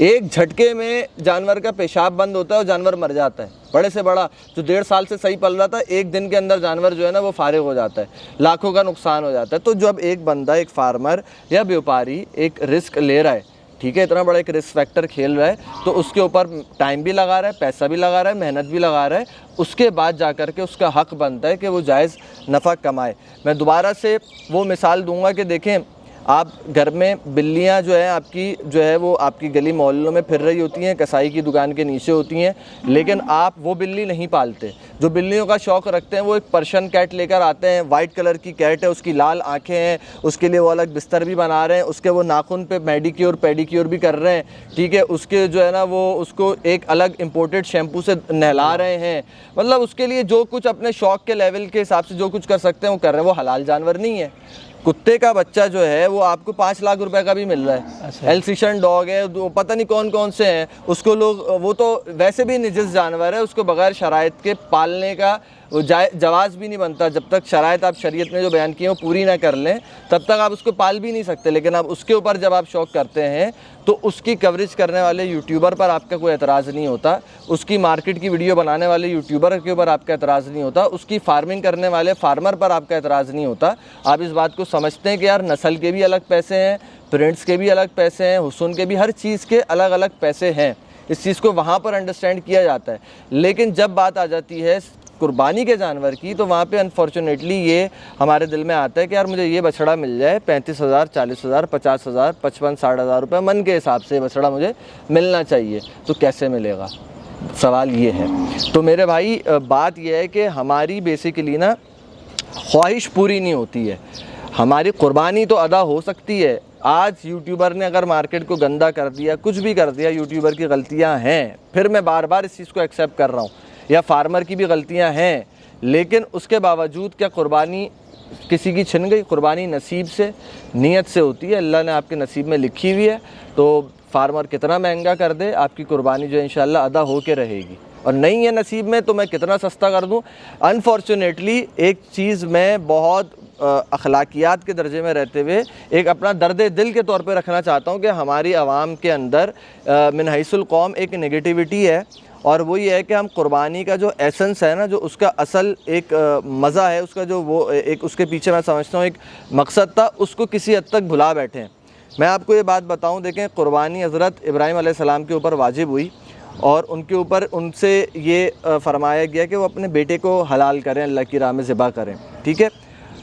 एक झटके में जानवर का पेशाब बंद होता है और जानवर मर जाता है। बड़े से बड़ा जो 1.5 साल से सही पल रहा था, एक दिन के अंदर जानवर जो है ना वो फारिग हो जाता है, लाखों का नुकसान हो जाता है। तो जब एक बंदा, एक फार्मर या व्यापारी एक रिस्क ले रहा है, ठीक है, इतना बड़ा एक रिस्क फैक्टर खेल रहा है, तो उसके ऊपर टाइम भी लगा रहा है, पैसा भी लगा रहा है, मेहनत भी लगा रहा है, उसके बाद जा कर के उसका हक़ बनता है कि वो जायज़ नफ़ा कमाए। मैं दोबारा से वो मिसाल दूंगा कि देखें, आप घर में बिल्लियां जो है आपकी जो है वो आपकी गली मोहल्लों में फिर रही होती हैं, कसाई की दुकान के नीचे होती हैं, लेकिन आप वो बिल्ली नहीं पालते। जो बिल्लियों का शौक़ रखते हैं वो एक पर्शियन कैट लेकर आते हैं, वाइट कलर की कैट है, उसकी लाल आंखें हैं, उसके लिए वो अलग बिस्तर भी बना रहे हैं, उसके वो नाखून पे मैडिक्योर पेडिक्योर भी कर रहे हैं, ठीक है। उसके जो है ना वो उसको एक अलग इम्पोर्टेड शैम्पू से नहला रहे हैं, मतलब उसके लिए जो कुछ अपने शौक़ के लेवल के हिसाब से जो कुछ कर सकते हैं वो कर रहे हैं। वो हलाल जानवर नहीं है। कुत्ते का बच्चा जो है वो आपको 5 लाख रुपए का भी मिल रहा है। अच्छा। एल्सिशन डॉग है, पता नहीं कौन कौन से हैं, उसको लोग, वो तो वैसे भी निजिस जानवर है, उसको बगैर शराइत के पालने का वो जवाज़ भी नहीं बनता। जब तक शराइत आप शरीयत में जो बयान किए वो पूरी ना कर लें तब तक आप उसको पाल भी नहीं सकते। लेकिन आप उसके ऊपर जब आप शौक़ करते हैं तो उसकी कवरेज करने वाले यूट्यूबर पर आपका कोई एतराज़ नहीं होता, उसकी मार्केट की वीडियो बनाने वाले यूट्यूबर के ऊपर आपका एतराज़ नहीं होता, उसकी फार्मिंग करने वाले फार्मर पर आपका एतराज़ नहीं होता। आप इस बात को समझते हैं कि यार नस्ल के भी अलग पैसे हैं, प्रिंट्स के भी अलग पैसे हैं, हुस्न के भी, हर चीज़ के अलग अलग पैसे हैं। इस चीज़ को वहाँ पर अंडरस्टैंड किया जाता है। लेकिन जब बात आ जाती है कुर्बानी के जानवर की तो वहाँ पे अनफॉर्चुनेटली ये हमारे दिल में आता है कि यार मुझे ये बछड़ा मिल जाए 35,000, 40,000, 50,000, 55-60,000 रुपये मन के हिसाब से बछड़ा मुझे मिलना चाहिए, तो कैसे मिलेगा? सवाल ये है। तो मेरे भाई बात यह है कि हमारी बेसिकली ना ख्वाहिश पूरी नहीं होती है। हमारी कुर्बानी तो अदा हो सकती है। आज यूट्यूबर ने अगर मार्केट को गंदा कर दिया, कुछ भी कर दिया, यूट्यूबर की गलतियां हैं, फिर मैं बार बार इस चीज़ को एक्सेप्ट कर रहा हूँ, या फार्मर की भी गलतियां हैं, लेकिन उसके बावजूद क्या कुर्बानी किसी की छिन गई? कुर्बानी नसीब से, नीयत से होती है, अल्लाह ने आपके नसीब में लिखी हुई है। तो फार्मर कितना महंगा कर दे, आपकी कुर्बानी जो इंशाल्लाह अदा हो के रहेगी। और नहीं है नसीब में तो मैं कितना सस्ता कर दूं। अनफॉर्चुनेटली एक चीज़ मैं बहुत अखलाकियात के दर्जे में रहते हुए एक अपना दर्द दिल के तौर पे रखना चाहता हूं कि हमारी आवाम के अंदर मिन हैसुल कौम एक नेगेटिविटी है, और वो ये है कि हम कुर्बानी का जो एसेंस है ना, जो उसका असल एक मज़ा है, उसका जो वो एक उसके पीछे मैं समझता हूँ एक मकसद था, उसको किसी हद तक भुला बैठे हैं। मैं आपको ये बात बताऊँ, देखें, कुर्बानी हज़रत इब्राहीम अलैहिस्सलाम के ऊपर वाजिब हुई और उनके ऊपर उनसे ये फरमाया गया कि वो अपने बेटे को हलाल करें, अल्लाह की राह में ज़िबा करें, ठीक है।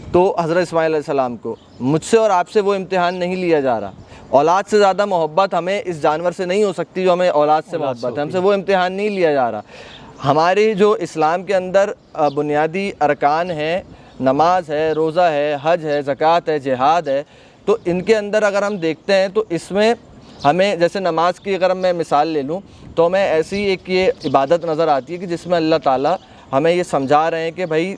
तो हज़रत इस्माइल अलैहिस्सलाम को, मुझसे और आपसे वो इम्तिहान नहीं लिया जा रहा। औलाद से ज़्यादा मोहब्बत हमें इस जानवर से नहीं हो सकती जो हमें औलाद से मोहब्बत है, हमसे वो इम्तिहान नहीं लिया जा रहा। हमारे जो इस्लाम के अंदर बुनियादी अरकान हैं, नमाज है, रोज़ा है, हज है, ज़कात है, जिहाद है, तो इनके अंदर अगर हम देखते हैं तो इसमें हमें, जैसे नमाज की अगर मैं मिसाल ले लूँ तो हमें ऐसी एक ये इबादत नज़र आती है कि जिसमें अल्लाह ताला हमें ये समझा रहे हैं कि भाई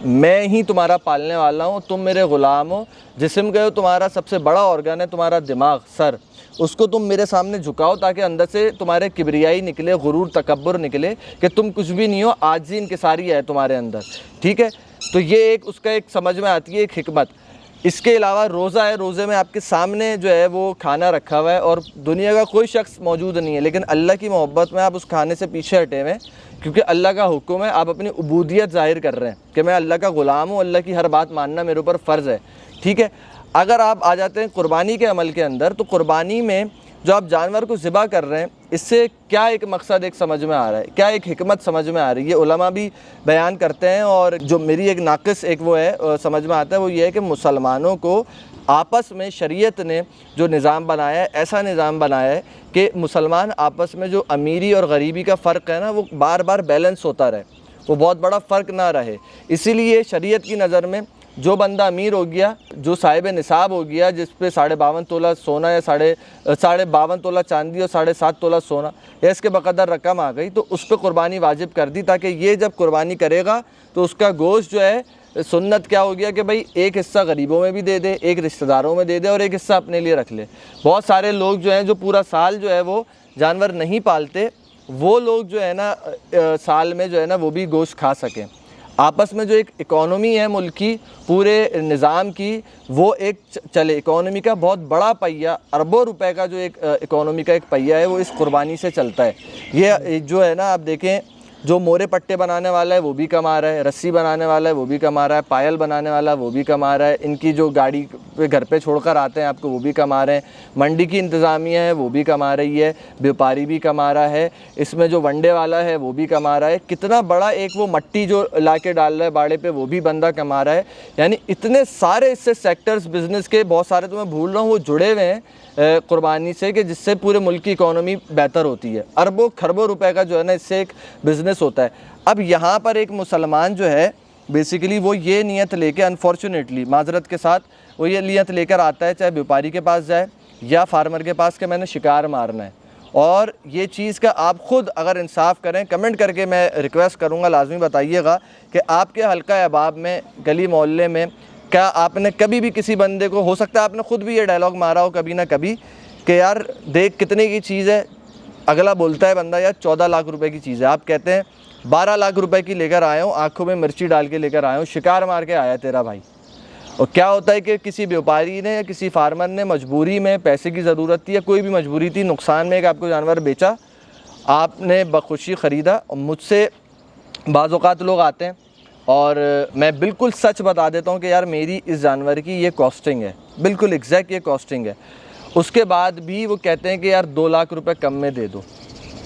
मैं ही तुम्हारा पालने वाला हूँ, तुम मेरे ग़ुलाम हो। जिस्म का तुम्हारा सबसे बड़ा ऑर्गन है तुम्हारा दिमाग, सर, उसको तुम मेरे सामने झुकाओ ताकि अंदर से तुम्हारे किबरियाई निकले, गुरूर, तकब्बुर निकले कि तुम कुछ भी नहीं हो, आजिज़ी इनकिसारी है तुम्हारे अंदर, ठीक है। तो ये एक उसका एक समझ में आती है एक हिकमत। इसके अलावा रोज़ा है, रोज़े में आपके सामने जो है वो खाना रखा हुआ है और दुनिया का कोई शख्स मौजूद नहीं है, लेकिन अल्लाह की मोहब्बत में आप उस खाने से पीछे हटे हुए क्योंकि अल्लाह का हुक्म है, आप अपनी उबूदियत ज़ाहिर कर रहे हैं कि मैं अल्लाह का ग़ुलाम हूँ, अल्लाह की हर बात मानना मेरे ऊपर फ़र्ज़ है, ठीक है। अगर आप आ जाते हैं कुर्बानी के अमल के अंदर, तो कुर्बानी में जो आप जानवर को ज़िबा कर रहे हैं, इससे क्या एक मकसद एक समझ में आ रहा है, क्या एक हिकमत समझ में आ रही है, ये उलमा भी बयान करते हैं। और जो मेरी एक नाक़िस एक वो है समझ में आता है, वो ये है कि मुसलमानों को आपस में शरीयत ने जो निज़ाम बनाया है, ऐसा निज़ाम बनाया है कि मुसलमान आपस में जो अमीरी और गरीबी का फ़र्क है ना, वो बार बार बैलेंस होता रहे, वो बहुत बड़ा फ़र्क ना रहे। इसीलिए शरीयत की नज़र में जो बंदा अमीर हो गया, जो साहिब निसाब हो गया, जिस पे 52.5 तोला सोना या 52.5 तोला चांदी और 7.5 तोला सोना या इसके बकदर रकम आ गई, तो उस पर कुर्बानी वाजिब कर दी, ताकि ये जब कुर्बानी करेगा तो उसका गोश्त जो है, सुन्नत क्या हो गया कि भाई एक हिस्सा गरीबों में भी दे दे, एक रिश्तेदारों में दे दे और एक हिस्सा अपने लिए रख ले। बहुत सारे लोग जो हैं जो पूरा साल जो है वो जानवर नहीं पालते, वो लोग जो है ना साल में जो है ना वो भी गोश्त खा सकें। आपस में जो एक इकोनॉमी है मुल्क की, पूरे निज़ाम की, वो एक चले। इकोनॉमी का बहुत बड़ा पहिया, अरबों रुपए का जो एक इकोनॉमी का एक पहिया है, वो इस कुर्बानी से चलता है। ये जो है ना, आप देखें, जो मोरे पट्टे बनाने वाला है वो भी कमा रहा है, रस्सी बनाने वाला है वो भी कमा रहा है, पायल बनाने वाला है वो भी कमा रहा है, इनकी जो गाड़ी पे घर पे छोड़कर आते हैं आपको वो भी कमा रहे हैं, मंडी की इंतज़ामिया है वो भी कमा रही है, व्यापारी भी कमा रहा है, इसमें जो वंडे वाला है वो भी कमा रहा है, कितना बड़ा एक वो मट्टी जो ला के डाल रहा है बाड़े पे वो भी बंदा कमा रहा है। यानी इतने सारे इससे सेक्टर्स बिज़नेस के, बहुत सारे तो मैं भूल रहा हूँ, वो जुड़े हुए हैं कुर्बानी से, कि जिससे पूरे मुल्क की इकोनॉमी बेहतर होती है। अरबों खरबों रुपए का जो है ना इससे एक बिज़नेस होता है। अब यहाँ पर एक मुसलमान जो है बेसिकली वो ये नियत लेके, अनफॉर्चुनेटली माजरत के साथ, वो ये नियत लेकर आता है, चाहे व्यापारी के पास जाए या फार्मर के पास, कि मैंने शिकार मारना है। और ये चीज़ का आप ख़ुद अगर इंसाफ करें, कमेंट करके मैं रिक्वेस्ट करूँगा, लाजमी बताइएगा कि आपके हल्का अहबाब में, गली मोहल्ले में, क्या आपने कभी भी किसी बंदे को, हो सकता है आपने ख़ुद भी ये डायलॉग मारा हो कभी ना कभी, कि यार देख कितने की चीज़ है, अगला बोलता है बंदा यार 14 लाख रुपए की चीज़ है, आप कहते हैं 12 लाख रुपए की लेकर आया हूँ, आँखों में मिर्ची डाल के लेकर आया हूँ, शिकार मार के आया तेरा भाई। और क्या होता है कि किसी व्यापारी ने या किसी फार्मर ने मजबूरी में, पैसे की ज़रूरत थी या कोई भी मजबूरी थी, नुकसान में एक आपको जानवर बेचा, आपने बखुशी ख़रीदा। और मुझसे बाज़ औक़ात लोग आते हैं और मैं बिल्कुल सच बता देता हूँ कि यार मेरी इस जानवर की ये कॉस्टिंग है, बिल्कुल एग्जैक्ट ये कॉस्टिंग है। उसके बाद भी वो कहते हैं कि यार 2 लाख रुपए कम में दे दो।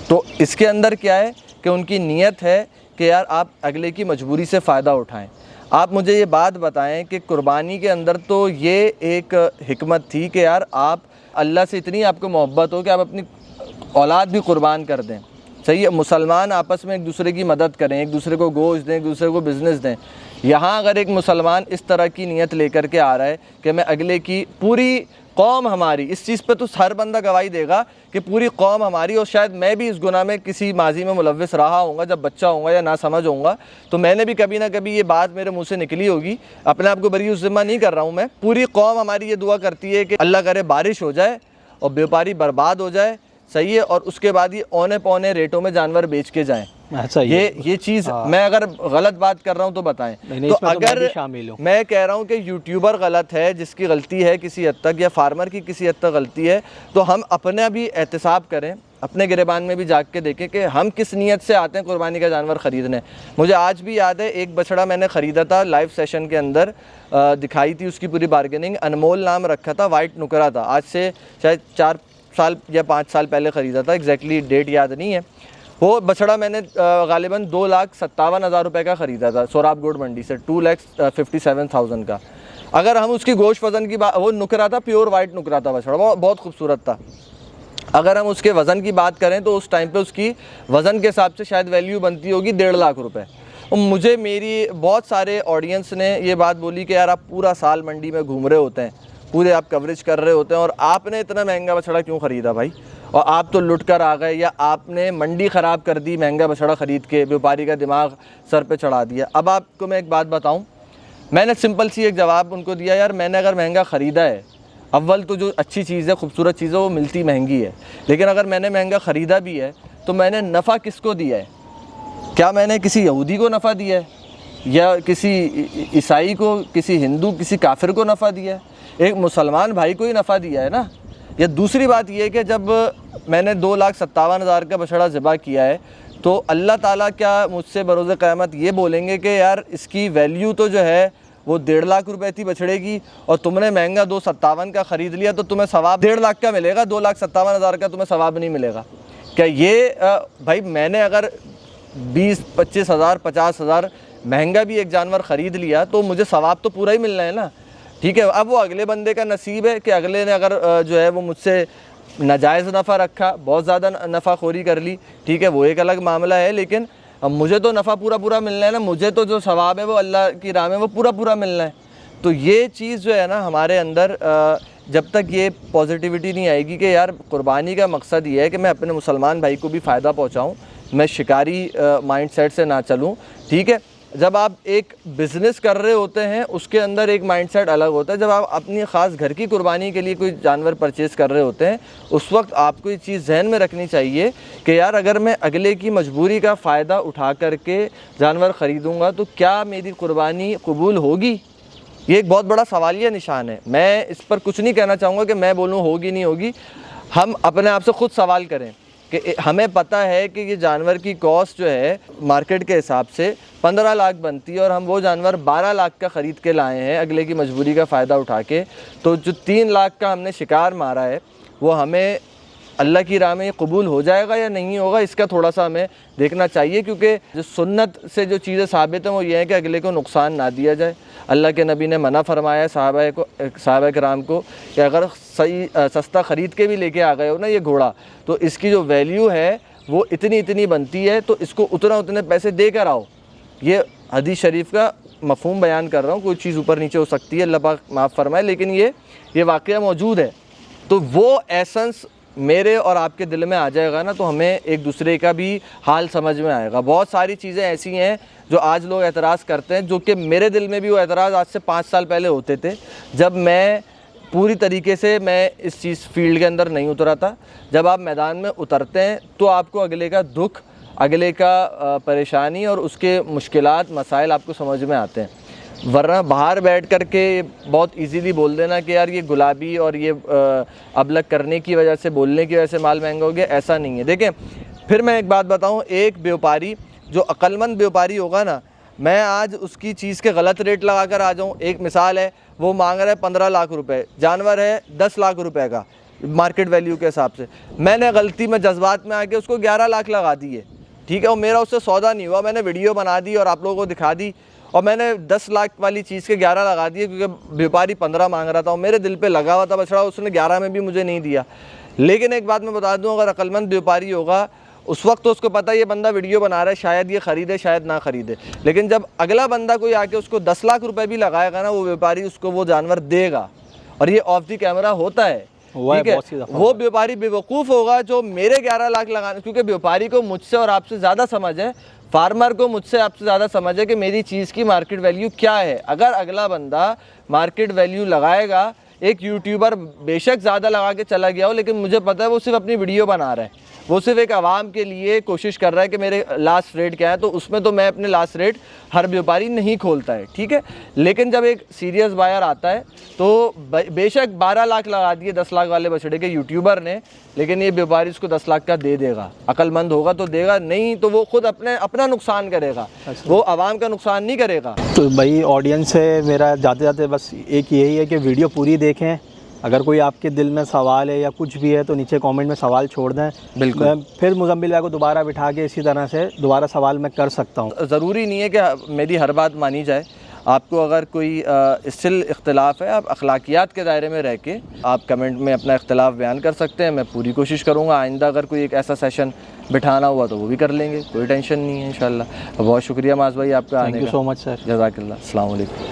तो इसके अंदर क्या है कि उनकी नीयत है कि यार आप अगले की मजबूरी से फ़ायदा उठाएं। आप मुझे ये बात बताएं कि कुर्बानी के अंदर तो ये एक हिकमत थी कि यार आप अल्लाह से इतनी आपको मोहब्बत हो कि आप अपनी औलाद भी कुर्बान कर दें। सही है, मुसलमान आपस में एक दूसरे की मदद करें, एक दूसरे को गोश्त दें, एक दूसरे को बिज़नेस दें। यहाँ अगर एक मुसलमान इस तरह की नीयत लेकर के आ रहा है कि मैं अगले की, पूरी कौम हमारी, इस चीज़ पे तो हर बंदा गवाही देगा कि पूरी कौम हमारी, और शायद मैं भी इस गुनाह में किसी माजी में मुलव्विस रहा होऊंगा, जब बच्चा होऊंगा या ना समझ होऊंगा, तो मैंने भी कभी ना कभी ये बात मेरे मुंह से निकली होगी। अपने आप को बरी ज़िम्मा नहीं कर रहा हूँ मैं। पूरी कौम हमारी ये दुआ करती है कि अल्लाह करे बारिश हो जाए और व्यापारी बर्बाद हो जाए, सही है, और उसके बाद ये औने पौने रेटों में जानवर बेच के जाएं। अच्छा, ये चीज़ मैं अगर गलत बात कर रहा हूँ तो बताएं। तो अगर मैं कह रहा हूँ कि यूट्यूबर गलत है, जिसकी गलती है किसी हद तक, या फार्मर की किसी हद तक गलती है, तो हम अपने भी एहतिसाब करें, अपने गिरेबान में भी जाग के देखें कि हम किस नीयत से आते हैं कुर्बानी का जानवर ख़रीदने। मुझे आज भी याद है, एक बछड़ा मैंने ख़रीदा था, लाइव सेशन के अंदर दिखाई थी उसकी पूरी बार्गेनिंग, अनमोल नाम रखा था, वाइट नुकरा था। आज से शायद 4 साल या 5 साल पहले ख़रीदा था, एग्जैक्टली डेट याद नहीं है। वो बछड़ा मैंने गालिबन 2,57,000 रुपये का ख़रीदा था सोराब गोड मंडी से, 2,57,000 का। अगर हम उसकी गोश्त वज़न की बात, वो नुकरा था, प्योर वाइट नुकरा था बछड़ा, वो बहुत खूबसूरत था। अगर हम उसके वज़न की बात करें तो उस टाइम पे उसकी वज़न के हिसाब से शायद वैल्यू बनती होगी 1.5 लाख रुपए। और मुझे, मेरी बहुत सारे ऑडियंस ने ये बात बोली कि यार आप पूरा साल मंडी में घूम रहे होते हैं, पूरे आप कवरेज कर रहे होते हैं, और आपने इतना महंगा बछड़ा क्यों ख़रीदा भाई? और आप तो लुट कर आ गए, या आपने मंडी ख़राब कर दी महंगा बछड़ा ख़रीद के, व्यापारी का दिमाग सर पे चढ़ा दिया। अब आपको मैं एक बात बताऊं, मैंने सिंपल सी एक जवाब उनको दिया, यार मैंने अगर महंगा ख़रीदा है, अव्वल तो जो अच्छी चीज़ है, खूबसूरत चीज़ है, वो मिलती महंगी है, लेकिन अगर मैंने महंगा ख़रीदा भी है तो मैंने नफ़ा किसको दिया है? क्या मैंने किसी यहूदी को नफ़ा दिया है, या किसी ईसाई को, किसी हिंदू, किसी काफिर को नफ़ा दिया है? एक मुसलमान भाई को ही नफ़ा दिया है ना। या दूसरी बात यह है कि जब मैंने 2,57,000 का बछड़ा ज़िबा किया है, तो अल्लाह ताला क्या मुझसे बरोज़ क़यामत ये बोलेंगे कि यार इसकी वैल्यू तो जो है वो 1.5 लाख रुपए थी बछड़े की, और तुमने महंगा 2,57,000 का ख़रीद लिया, तो तुम्हें सवाब 1.5 लाख का मिलेगा, 2,57,000 का तुम्हें सवाब नहीं मिलेगा? क्या ये भाई, मैंने अगर 20-25 हज़ार 50 हज़ार महंगा भी एक जानवर ख़रीद लिया तो मुझे सवाब तो पूरा ही मिलना है ना। ठीक है। अब वो अगले बंदे का नसीब है कि अगले ने अगर जो है वो मुझसे नाजायज़ नफ़ा रखा, बहुत ज़्यादा नफ़ाखोरी कर ली, ठीक है, वो एक अलग मामला है। लेकिन अब मुझे तो नफ़ा पूरा मिलना है ना, मुझे तो जो सवाब है वो अल्लाह की राह में वो पूरा मिलना है। तो ये चीज़ जो है ना हमारे अंदर जब तक ये पॉजिटिविटी नहीं आएगी कि यार कुर्बानी का मकसद ये है कि मैं अपने मुसलमान भाई को भी फ़ायदा पहुँचाऊँ, मैं शिकारी माइंडसेट से ना चलूँ, ठीक है। जब आप एक बिज़नेस कर रहे होते हैं उसके अंदर एक माइंडसेट अलग होता है। जब आप अपनी ख़ास घर की कुर्बानी के लिए कोई जानवर परचेज़ कर रहे होते हैं उस वक्त आपको ये चीज़ जहन में रखनी चाहिए कि यार अगर मैं अगले की मजबूरी का फ़ायदा उठा करके जानवर ख़रीदूँगा तो क्या मेरी कुर्बानी कबूल होगी? ये एक बहुत बड़ा सवालिया निशान है। मैं इस पर कुछ नहीं कहना चाहूँगा कि मैं बोलूँ होगी नहीं होगी। हम अपने आप से ख़ुद सवाल करें कि हमें पता है कि ये जानवर की कॉस्ट जो है मार्केट के हिसाब से 15 लाख बनती है और हम वो जानवर 12 लाख का ख़रीद के लाए हैं अगले की मजबूरी का फ़ायदा उठा के, तो जो 3 लाख का हमने शिकार मारा है वो हमें अल्लाह की राह में ये कबूल हो जाएगा या नहीं होगा, इसका थोड़ा सा हमें देखना चाहिए। क्योंकि जो सुन्नत से जो चीज़ें साबित हैं वो ये है कि अगले को नुकसान ना दिया जाए। अल्लाह के नबी ने मना फरमाया सहाबा कराम को कि अगर सही सस्ता ख़रीद के भी लेके आ गए हो ना ये घोड़ा, तो इसकी जो वैल्यू है वो इतनी बनती है, तो इसको उतने पैसे दे कर आओ। ये हदीस शरीफ का मफ़हूम बयान कर रहा हूँ, कोई चीज़ ऊपर नीचे हो सकती है, अल्लाह पाक माफ़ फरमाए, लेकिन ये वाक़या मौजूद है। तो वो एसेंस मेरे और आपके दिल में आ जाएगा ना तो हमें एक दूसरे का भी हाल समझ में आएगा। बहुत सारी चीज़ें ऐसी हैं जो आज लोग एतराज़ करते हैं, जो कि मेरे दिल में भी वो एतराज़ आज से 5 साल पहले होते थे, जब मैं पूरी तरीके से मैं इस चीज़ फील्ड के अंदर नहीं उतरा था। जब आप मैदान में उतरते हैं तो आपको अगले का दुख, अगले का परेशानी और उसके मुश्किलात मसाइल आपको समझ में आते हैं। वरना बाहर बैठ कर के बहुत इजीली बोल देना कि यार ये गुलाबी और ये अबलग करने की वजह से, बोलने की वजह से माल महंगा हो गया, ऐसा नहीं है। देखें, फिर मैं एक बात बताऊं, एक व्यापारी जो अक्लमंद व्यापारी होगा ना, मैं आज उसकी चीज़ के गलत रेट लगा कर आ जाऊँ। एक मिसाल है, वो मांग रहा है 15 लाख रुपए, जानवर है 10 लाख रुपए का मार्केट वैल्यू के हिसाब से, मैंने गलती में जज्बात में आके उसको 11 लाख लगा दिए, ठीक है, और मेरा उससे सौदा नहीं हुआ। मैंने वीडियो बना दी और आप लोगों को दिखा दी और मैंने 10 लाख वाली चीज़ के 11 लगा दिए क्योंकि व्यापारी 15 मांग रहा था और मेरे दिल पे लगा हुआ था बछड़ा, उसने 11 में भी मुझे नहीं दिया। लेकिन एक बात मैं बता दूं, अगर अक्लमंद व्यापारी होगा उस वक्त तो उसको पता है ये बंदा वीडियो बना रहा है, शायद ये ख़रीदे शायद ना ख़रीदे, लेकिन जब अगला बंदा कोई आके उसको 10 लाख रुपए भी लगाएगा ना, वो व्यापारी उसको वो जानवर देगा। और ये ऑफ द कैमरा होता है, ठीक है। वो व्यापारी बेवकूफ़ होगा जो मेरे 11 लाख लगाने, क्योंकि व्यापारी को मुझसे और आपसे ज़्यादा समझ है, फार्मर को मुझसे आपसे ज़्यादा समझ है कि मेरी चीज़ की मार्केट वैल्यू क्या है। अगर अगला बंदा मार्केट वैल्यू लगाएगा, एक यूट्यूबर बेशक ज़्यादा लगा के चला गया हो, लेकिन मुझे पता है वो सिर्फ अपनी वीडियो बना रहा है, वो सिर्फ एक आवाम के लिए कोशिश कर रहा है कि मेरे लास्ट रेट क्या है, तो उसमें तो मैं अपने लास्ट रेट हर व्यापारी नहीं खोलता है, ठीक है। लेकिन जब एक सीरियस बायर आता है तो बेशक 12 लाख लगा दिए 10 लाख वाले बछड़े के यूट्यूबर ने, लेकिन ये व्यापारी उसको 10 लाख का दे देगा। अक्लमंद होगा तो देगा, नहीं तो वो खुद अपना नुकसान करेगा, वो आवाम का नुकसान नहीं करेगा। तो भाई ऑडियंस से मेरा जाते जाते बस एक यही है कि वीडियो पूरी देखें। अगर कोई आपके दिल में सवाल है या कुछ भी है तो नीचे कमेंट में सवाल छोड़ दें, बिल्कुल, फिर मुज़म्मिल भाई को दोबारा बिठा के इसी तरह से दोबारा सवाल मैं कर सकता हूँ। ज़रूरी नहीं है कि मेरी हर बात मानी जाए। आपको अगर कोई स्टिल इख्तिलाफ़ है, आप अखलाकियात के दायरे में रह के आप कमेंट में अपना इख्तिलाफ़ बयान कर सकते हैं। मैं पूरी कोशिश करूँगा आइंदा अगर कोई एक ऐसा सेशन बिठाना हुआ तो वो भी कर लेंगे, कोई टेंशन नहीं है इंशाल्लाह। बहुत शुक्रिया माज़ भाई आपका आने का। Thank you so much sir. जज़ाकल्लाह। अस्सलाम वालेकुम।